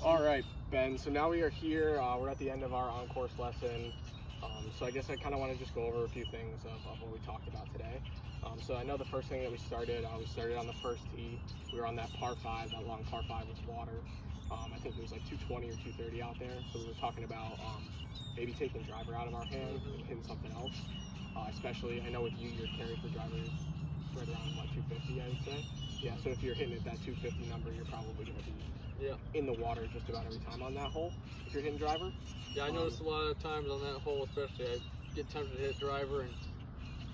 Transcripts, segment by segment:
All right, Ben. So now we are here. We're at the end of our on-course lesson. So I guess I kind of want to just go over a few things of what we talked about today. So I know the first thing that we started on the first tee. We were on that par 5, that long par 5 with water. I think it was like 220 or 230 out there. So we were talking about maybe taking driver out of our hand and hitting something else. Especially, I know with you, your carry for driver is right around, what, 250, I would say? Yeah, so if you're hitting at that 250 number, you're probably going to be in the water just about every time on that hole if you're hitting driver. Yeah, I noticed a lot of times on that hole, especially, I get tempted to hit driver, and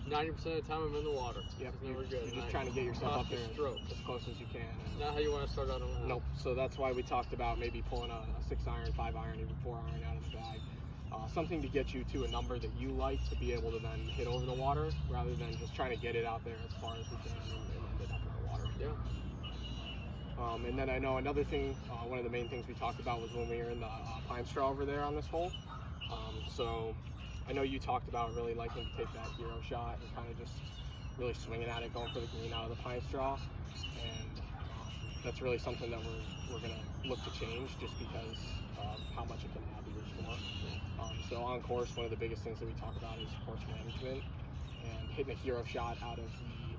90% of the time I'm in the water. Yep, it's never good. You're just trying to get yourself up there stroke as close as you can. Not how you want to start out on the Nope. So that's why we talked about maybe pulling a 6-iron, 5-iron, even 4-iron out of the bag. Something to get you to a number that you like to be able to then hit over the water, rather than just trying to get it out there as far as we can and end it up in the water. Yeah. And then I know another thing, one of the main things we talked about was when we were in the pine straw over there on this hole. So I know you talked about really liking to take that hero shot and kind of just really swinging at it, going for the green out of the pine straw. And that's really something that we're going to look to change, just because of how much it can add to your score. So on course, one of the biggest things that we talk about is course management, and hitting a hero shot out of the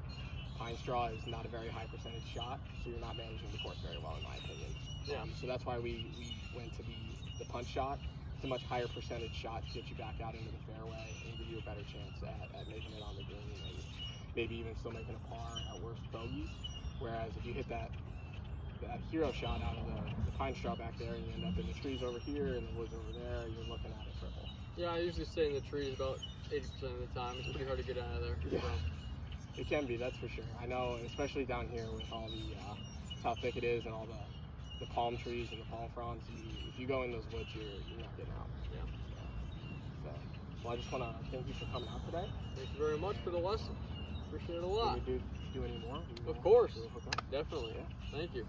pine straw is not a very high percentage shot, so you're not managing the course very well, in my opinion. Yeah. So that's why we went to the punch shot. It's a much higher percentage shot to get you back out into the fairway and give you a better chance at making it on the green, and maybe even still making a par at worst bogey. Whereas if you hit that hero shot out of the pine straw back there, and you end up in the trees over here and the woods over there, you're looking at a triple. Yeah, I usually stay in the trees about 80% of the time. It's pretty hard to get out of there. Yeah. So. It can be, that's for sure. I know, especially down here with all the how thick it is and all the palm trees and the palm fronds. If you go in those woods, you're not getting out. Yeah. So, well, I just want to thank you for coming out today. Thank you very much for the lesson. Appreciate it a lot. Can we do any more? Of course. Can we hook up? Definitely. Yeah. Thank you.